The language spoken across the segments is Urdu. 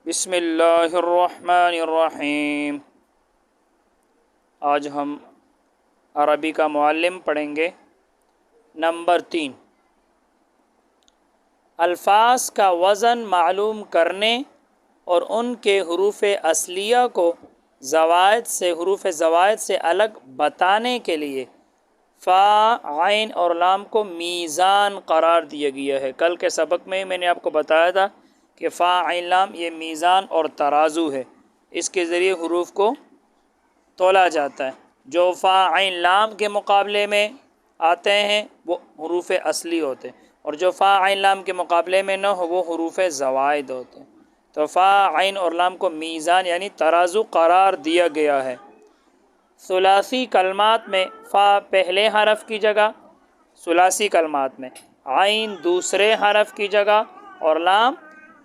بسم اللہ الرحمن الرحیم۔ آج ہم عربی کا معلم پڑھیں گے۔ نمبر 3، الفاظ کا وزن معلوم کرنے اور ان کے حروف اصلیہ کو حروف زوائد سے الگ بتانے کے لیے فا، عین اور لام کو میزان قرار دیا گیا ہے۔ کل کے سبق میں نے آپ کو بتایا تھا کہ فا، عین، لام یہ میزان اور ترازو ہے، اس کے ذریعے حروف کو تولا جاتا ہے۔ جو فا، عین، لام کے مقابلے میں آتے ہیں وہ حروف اصلی ہوتے ہیں، اور جو فا، عین، لام کے مقابلے میں نہ ہو وہ حروف زوائد ہوتے ہیں۔ تو فا، عین اور لام کو میزان یعنی ترازو قرار دیا گیا ہے۔ ثلاثی کلمات میں فا پہلے حرف کی جگہ، ثلاثی کلمات میں عین دوسرے حرف کی جگہ اور لام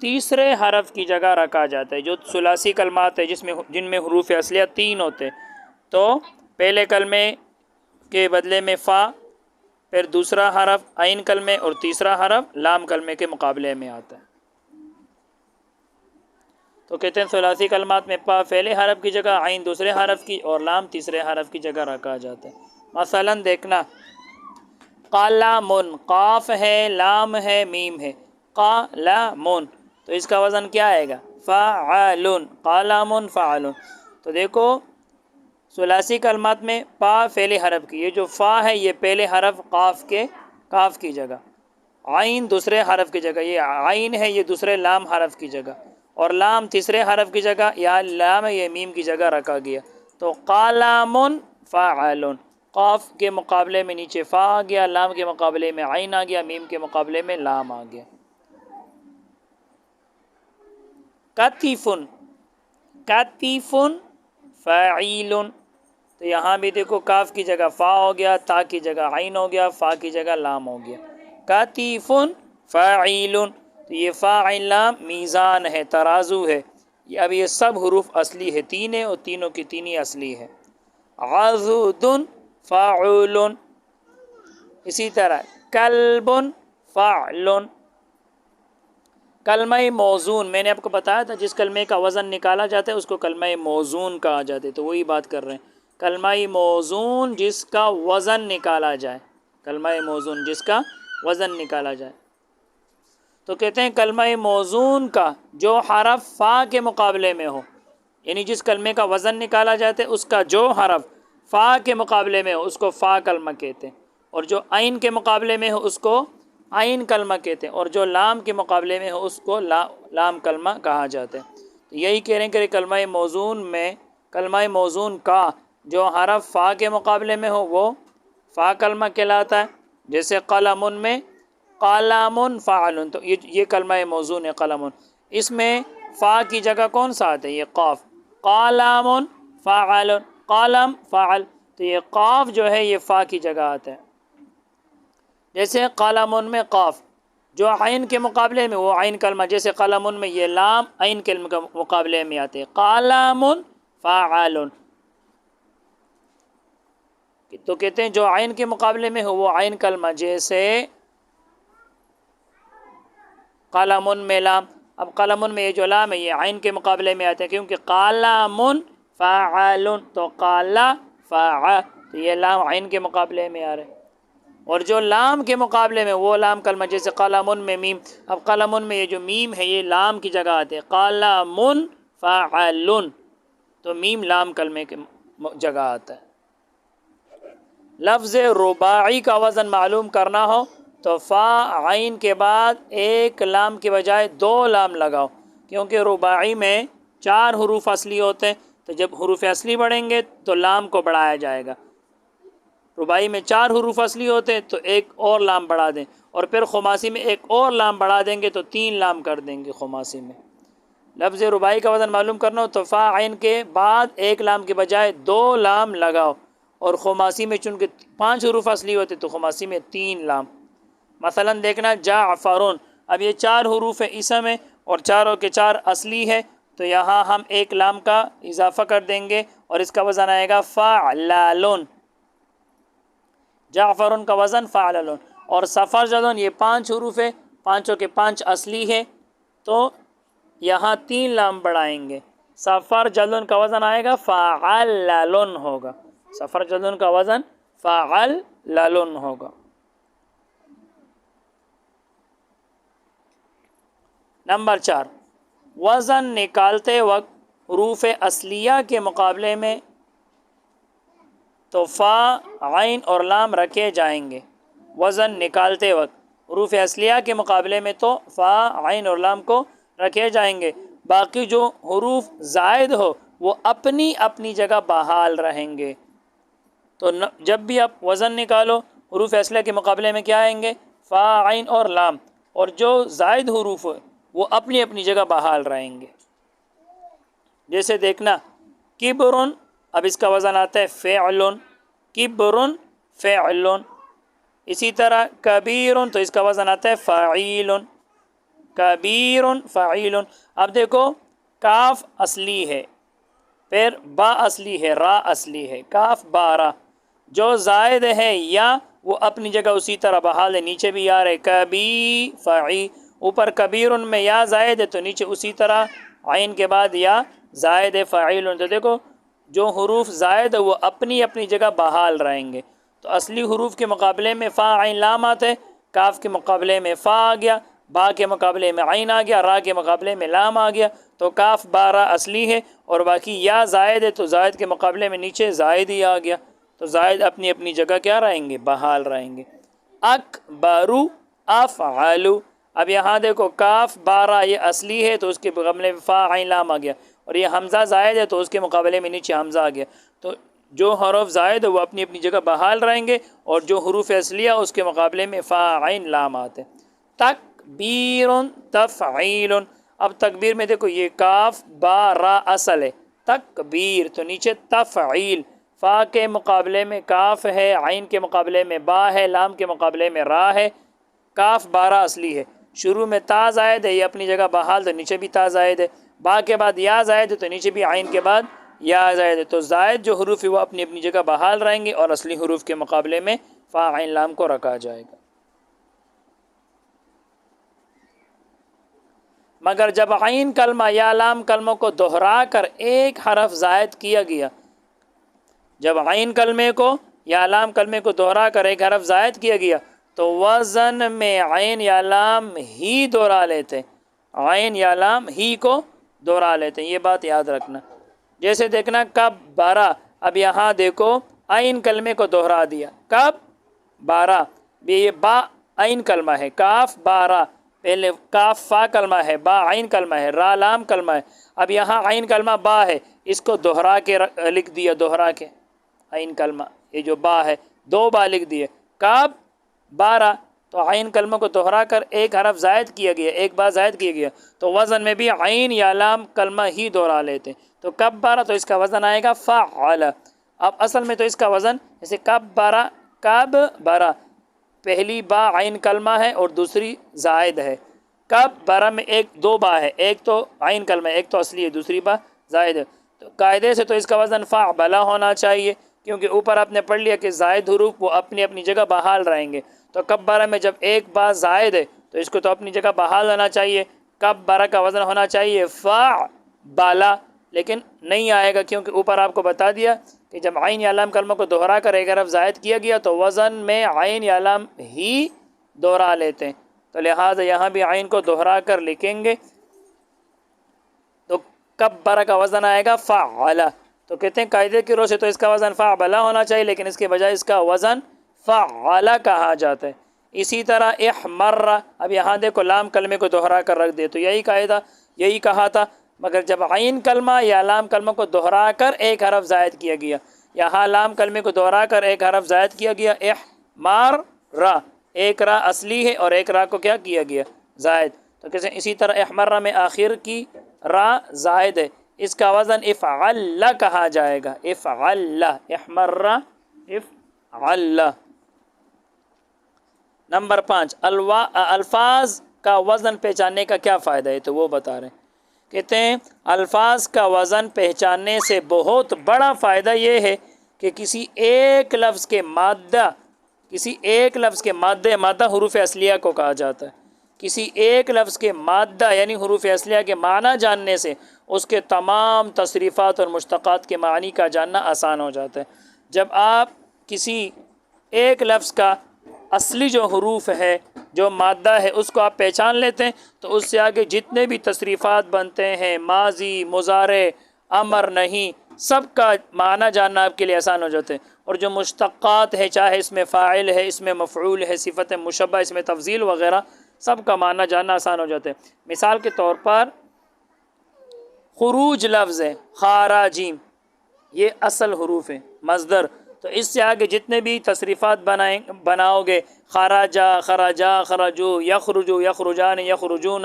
تیسرے حرف کی جگہ رکھا جاتا ہے۔ جو ثلاثی کلمات ہے جن میں حروف اصلیہ 3 ہوتے ہیں، تو پہلے کلمے کے بدلے میں فا، پھر دوسرا حرف عین کلمے اور تیسرا حرف لام کلمے کے مقابلے میں آتا ہے۔ تو کہتے ہیں ثلاثی کلمات میں فا پہلے حرف کی جگہ، عین دوسرے حرف کی اور لام تیسرے حرف کی جگہ رکھا جاتا ہے۔ مثلا دیکھنا، قلم، قاف ہے، لام ہے، میم ہے، قلم، تو اس کا وزن کیا آئے گا؟ فعل، قلم فعل۔ تو دیکھو ثلاثی کلمات میں فا پہلے حرف کی، یہ جو فا ہے یہ پہلے حرف کاف کی جگہ، عین دوسرے حرف کی جگہ، یہ عین ہے یہ دوسرے لام حرف کی جگہ، اور لام تیسرے حرف کی جگہ، یا لام ہے یہ میم کی جگہ رکھا گیا۔ تو قلم فعل، قاف کے مقابلے میں نیچے فا آ گیا، لام کے مقابلے میں عین آ گیا، میم کے مقابلے میں لام آ گیا۔ کتف، کتف فعیل، تو یہاں بھی دیکھو کاف کی جگہ فا ہو گیا، تا کی جگہ عین ہو گیا، فا کی جگہ لام ہو گیا۔ کتف فعیل، تو یہ فا، عین، لام میزان ہے، ترازو ہے۔ اب یہ سب حروف اصلی ہے، 3 ہے اور تینوں کی تینی اصلی ہے۔ عضد فعول، اسی طرح کلب فعل۔ کلمہ موزون میں نے آپ کو بتایا تھا، جس کلمے کا وزن نکالا جاتا ہے اس کو کلمہ موزون کہا جاتا ہے، تو وہی بات کر رہے ہیں۔ کلمہ موزون جس کا وزن نکالا جائے، کلمہ موزون جس کا وزن نکالا جائے، تو کہتے ہیں کلمہ موزون کا جو حرف فا کے مقابلے میں ہو، یعنی جس کلمے کا وزن نکالا جاتا ہے اس کا جو حرف فا کے مقابلے میں ہو اس کو فا کلمہ کہتے ہیں، اور جو عین کے مقابلے میں ہو اس کو عین کلمہ کہتے ہیں، اور جو لام کے مقابلے میں ہو اس کو لام کلمہ کہا جاتا ہے۔ یہی کہہ رہے ہیں کہ کلمہ موزون میں، کلمہ موزون کا جو حرف فا کے مقابلے میں ہو وہ فا کلمہ کہلاتا ہے، جیسے قلم میں قلم فعل، تو یہ کلمہ موزون ہے قلم۔ اس میں فا کی جگہ کون سا آتا ہے؟ یہ قاف، قلم فعل، قلم فعل، تو یہ قاف جو ہے یہ فا کی جگہ آتا ہے۔ جیسے قلم میں قاف جو عین کے مقابلے میں وہ عین کلمہ، جیسے قلم میں یہ لام عین کلمہ کے مقابلے میں آتے ہیں، قلم فعل، تو کہتے ہیں جو عین کے مقابلے میں ہو وہ عین کلمہ، جیسے قلم میں لام، اب قلم میں یہ جو لام ہے یہ عین کے مقابلے میں آتے ہیں، کیونکہ قلم فعل، تو قالا فاع، تو یہ لام عین کے مقابلے میں آ رہے ہیں، اور جو لام کے مقابلے میں وہ لام کلمہ، جیسے قلم میں میم، اب قلم میں یہ جو میم ہے یہ لام کی جگہ آتے ہیں، قلم فعل، تو میم لام کلمے کے جگہ آتا ہے۔ لفظ رباعی کا وزن معلوم کرنا ہو تو فا عین کے بعد ایک لام کے بجائے 2 لام لگاؤ، کیونکہ رباعی میں 4 حروف اصلی ہوتے ہیں، تو جب حروف اصلی بڑھیں گے تو لام کو بڑھایا جائے گا۔ رباعی میں 4 حروف اصلی ہوتے ہیں تو ایک اور لام بڑھا دیں، اور پھر خماسی میں ایک اور لام بڑھا دیں گے تو 3 لام کر دیں گے خماسی میں۔ لفظ رباعی کا وزن معلوم کرنا ہو تو فا عین کے بعد ایک لام کے بجائے 2 لام لگاؤ، اور خماسی میں چونکہ 5 حروف اصلی ہوتے تو خماسی میں 3 لام۔ مثلا دیکھنا جعفرون، اب یہ 4 حروف اسم ہے اور چاروں کے 4 اصلی ہے، تو یہاں ہم ایک لام کا اضافہ کر دیں گے اور اس کا وزن آئے گا فعلالون، جعفرون کا وزن فعلالون۔ اور سفرجدون یہ 5 حروف ہے، پانچوں کے 5 اصلی ہے، تو یہاں 3 لام بڑھائیں گے. سفر جلن کا وزن آئے گا فعللن ہوگا. سفر جلن کا وزن فعللن ہوگا. نمبر 4، وزن نکالتے وقت حروف اصلیہ کے مقابلے میں تو فا، عین اور لام رکھے جائیں گے. وزن نکالتے وقت حروف اصلیہ کے مقابلے میں تو فا، عین اور لام کو رکھے جائیں گے. باقی جو حروف زائد ہو وہ اپنی اپنی جگہ بحال رہیں گے. تو جب بھی آپ وزن نکالو حروف اصلیہ کے مقابلے میں کیا آئیں گے؟ فا، عین اور لام. اور جو زائد حروف ہو وہ اپنی اپنی جگہ بحال رہیں گے. جیسے دیکھنا کبرن، اب اس کا وزن آتا ہے فعلن، کبرن فعلن. اسی طرح کبیرن، تو اس کا وزن آتا ہے فعیلن، کبیرن فعیلن. اب دیکھو کاف اصلی ہے، پھر با اصلی ہے، را اصلی ہے، کاف با را. جو زائد ہے یا وہ اپنی جگہ اسی طرح بحال ہے. نیچے بھی یا رہے کبی فعی، اوپر کبیرن میں یا زائد ہے تو نیچے اسی طرح عین کے بعد یا زائد ہے فعیلن. تو دیکھو جو حروف زائد ہے وہ اپنی اپنی جگہ بحال رہیں گے. تو اصلی حروف کے مقابلے میں فا، عین لام آتے، کاف کے مقابلے میں فا آ گیا، با کے مقابلے میں عین آ گیا، را کے مقابلے میں لام آ گیا. تو کاف با را اصلی ہے اور باقی یا زائد ہے تو زائد کے مقابلے میں نیچے زائد ہی آ گیا. تو زائد اپنی اپنی جگہ کیا رہیں گے؟ بحال رہیں گے. اکبرو افعلو، اب یہاں دیکھو کاف بارہ یہ اصلی ہے تو اس کے مقابلے میں فا، عین لام آ گیا، اور یہ حمزہ زائد ہے تو اس کے مقابلے میں نیچے حمزہ آ گیا. تو جو حروف زائد ہے وہ اپنی اپنی جگہ بحال رہیں گے اور جو حروف اصلیہ اس کے مقابلے میں فا، عین لام آتے. تکبیر تفعیل، اب تکبیر میں دیکھو یہ کاف با را اصل ہے، تکبیر تو نیچے تفعیل، فا کے مقابلے میں کاف ہے، عین کے مقابلے میں با ہے، لام کے مقابلے میں را ہے. کاف بارہ اصلی ہے، شروع میں تا زائد ہے، یہ اپنی جگہ بحال تو نیچے بھی تا زائد ہے. با کے بعد یا زائد ہے تو نیچے بھی عین کے بعد یا زائد ہے. تو زائد جو حروف ہے وہ اپنی اپنی جگہ بحال رہیں گے اور اصلی حروف کے مقابلے میں فا، عین لام کو رکھا جائے گا. مگر جب عین کلمہ یا لام کلموں کو دہرا کر ایک حرف زائد کیا گیا، جب عین کلمے کو یا لام کلمے کو دہرا کر ایک حرف زائد کیا گیا تو وزن میں عین یا لام ہی دہرا لیتے، عین یا لام ہی کو دہرا لیتے. یہ بات یاد رکھنا. جیسے دیکھنا کب بارہ، اب یہاں دیکھو عین کلمے کو دہرا دیا، کب بارہ، یہ با عین کلمہ ہے، کاف بارہ، پہلے کاف فا کلمہ ہے، با عین کلمہ ہے، را لام کلمہ ہے. اب یہاں عین کلمہ با ہے، اس کو دہرا کے لکھ دیا، دہرا کے عین کلمہ، یہ جو با ہے دو با لکھ دیے، کب بارہ. تو عین کلمہ کو دہرا کر ایک حرف زائد کیا گیا، ایک بار زائد کیا گیا تو وزن میں بھی عین یا لام کلمہ ہی دہرا لیتے. تو کب بارہ تو اس کا وزن آئے گا فعل. اب اصل میں تو اس کا وزن جیسے کب بارہ، کب بارہ، پہلی با عین کلمہ ہے اور دوسری زائد ہے. کب بارہ میں ایک دو با ہے، ایک تو عین کلمہ ہے، ایک تو اصلی ہے، دوسری با زائد ہے. تو قاعدے سے تو اس کا وزن فعل ہونا چاہیے کیونکہ اوپر آپ نے پڑھ لیا کہ زائد حروف وہ اپنی اپنی جگہ بحال رہیں گے. تو کب بارہ میں جب ایک با زائد ہے تو اس کو تو اپنی جگہ بحال ہونا چاہیے. کب بارہ کا وزن ہونا چاہیے فعل، لیکن نہیں آئے گا کیونکہ اوپر آپ کو بتا دیا کہ جب عین یا لام کلمہ کو دہرا کر ایک حرف زائد کیا گیا تو وزن میں عین یا لام ہی دہرا لیتے ہیں. تو لہٰذا یہاں بھی عین کو دہرا کر لکھیں گے تو کب بارہ کا وزن آئے گا فعل. تو کہتے ہیں قاعدے کی روح سے تو اس کا وزن فعل ہونا چاہیے لیکن اس کے بجائے اس کا وزن فعل کہا جاتا ہے. اسی طرح احمر، اب یہاں دیکھو لام کلمے کو دہرا کر رکھ دے تو یہی قاعدہ، یہی کہا تھا. مگر جب عین کلمہ یا لام کلمہ کو دہرا کر ایک حرف زائد کیا گیا، یہاں لام کلمے کو دہرا کر ایک حرف زائد کیا گیا، احمر را، ایک را اصلی ہے اور ایک را کو کیا کیا گیا؟ زائد. تو کیسے اسی طرح احمر میں آخر کی را زائد ہے، اس کا وزن افعل کہا جائے گا، افعل، احمر افعل. نمبر 5، الفاظ کا وزن پہچاننے کا کیا فائدہ ہے؟ تو وہ بتا رہے ہیں. کہتے ہیں الفاظ کا وزن پہچاننے سے بہت بڑا فائدہ یہ ہے کہ کسی ایک لفظ کے مادہ حروف اصلیہ کو کہا جاتا ہے. کسی ایک لفظ کے مادہ یعنی حروف اصلیہ کے معنی جاننے سے اس کے تمام تصریفات اور مشتقات کے معنی کا جاننا آسان ہو جاتا ہے۔ جب آپ کسی ایک لفظ کا اصلی جو حروف ہے، جو مادہ ہے، اس کو آپ پہچان لیتے ہیں تو اس سے آگے جتنے بھی تصریفات بنتے ہیں، ماضی، مضارع، امر، نہیں، سب کا معنی جاننا آپ کے لیے آسان ہو جاتے ہیں۔ اور جو مشتقات ہے، چاہے اس میں فاعل ہے، اس میں مفعول ہے، صفت مشبہ، اس میں تفضیل وغیرہ، سب کا معنی جاننا آسان ہو جاتے ہیں۔ مثال کے طور پر خروج لفظ ہے، خاراجیم، یہ اصل حروف ہیں، مصدر، تو اس سے آگے جتنے بھی تصریفات بناؤ گے، خراجا، خراجا، خرجو، یخرجو، یخرجان، یخرجون،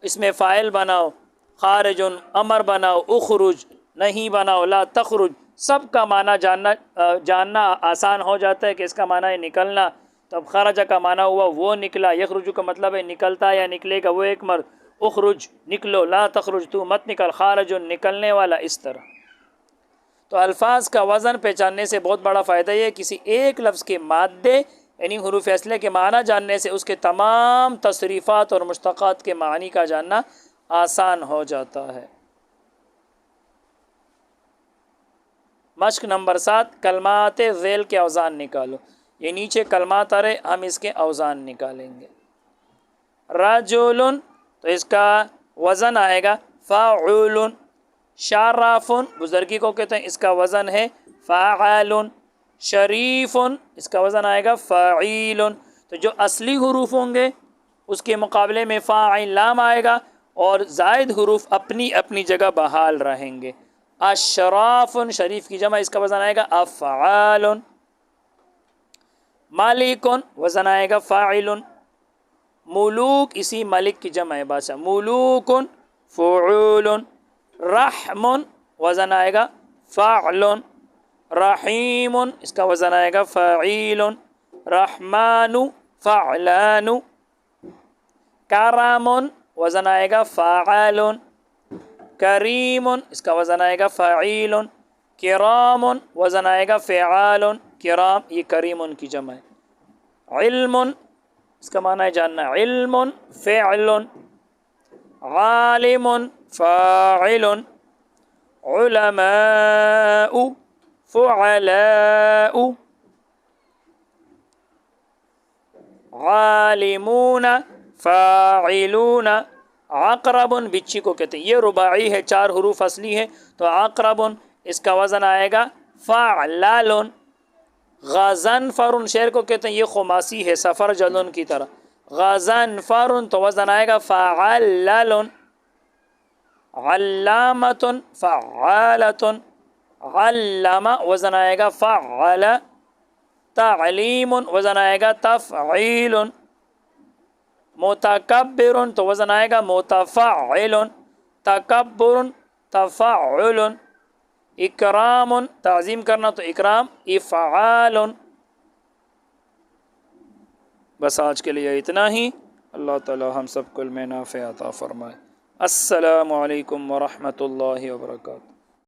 اس میں فاعل بناؤ، خارجن، امر بناؤ، اخرج، نہیں بناؤ، لا تخرج، سب کا معنی جاننا آسان ہو جاتا ہے کہ اس کا معنی ہے نکلنا۔ تو اب خرجہ کا معنی ہوا وہ نکلا، یخرجو کا مطلب ہے نکلتا یا نکلے گا وہ ایک مرد، اخرج نکلو، لا تخرج تو مت نکل، خارجن نکلنے والا، اس طرح۔ تو الفاظ کا وزن پہچاننے سے بہت بڑا فائدہ یہ ہے کسی ایک لفظ کے مادے یعنی حروف اصلیہ کے معنی جاننے سے اس کے تمام تصریفات اور مشتقات کے معنی کا جاننا آسان ہو جاتا ہے۔ مشق نمبر 7، کلمات ذیل کے اوزان نکالو۔ یہ نیچے کلمات آ رہے، ہم اس کے اوزان نکالیں گے۔ رجل، تو اس کا وزن آئے گا فاعل۔ شارف، بزرگی کو کہتے ہیں، اس کا وزن ہے فاعل۔ شریف، اس کا وزن آئے گا فاعیل۔ تو جو اصلی حروف ہوں گے اس کے مقابلے میں فاعل لام آئے گا اور زائد حروف اپنی اپنی جگہ بحال رہیں گے۔ اشراف، شریف کی جمع، اس کا وزن آئے گا افعال۔ مالک، وزن آئے گا فاعل۔ ملوک، اسی ملک کی جمع ہے، بادشاہ، ملوک فعول۔ رحم، وزن آئے گا فعل۔ رحیم، اس کا وزن آئے گا فعیل۔ رحمان فعلان۔ کرم، وزن آئے گا فاعل۔ کریم، اس کا وزن آئے گا فعیل۔ کرام، وزن آئے گا فعال۔ کرام، یہ کریم کی جمع ہے۔ علم، اس کا معنی ہے جاننا، علم فعل۔ عالم فاعل۔ علماء فعلاء۔ عالمون فاعلون۔ عقرب، بچھی کو کہتے ہیں، یہ رباعی ہے، 4 حروف اصلی ہے، تو عقرب، اس کا وزن آئے گا فعلال۔ غضنفر، شعر کو کہتے ہیں، یہ خماسی ہے، سفر جلن کی طرح، غضنفر، تو وزن آئے گا فعلل۔ علامۃ فعالۃ۔ علم، وزن آئے گا فعل۔ تعلیم، وزن آئے گا تفعیل۔ متکبر، تو وزن آئے گا متفعل۔ تکبر تفعل۔ اکرام، تعظیم کرنا، تو اکرام افعال۔ بس آج کے لیے اتنا ہی۔ اللہ تعالی ہم سب کو علم نافع عطا فرمائے۔ السلام علیکم ورحمۃ اللہ وبرکاتہ۔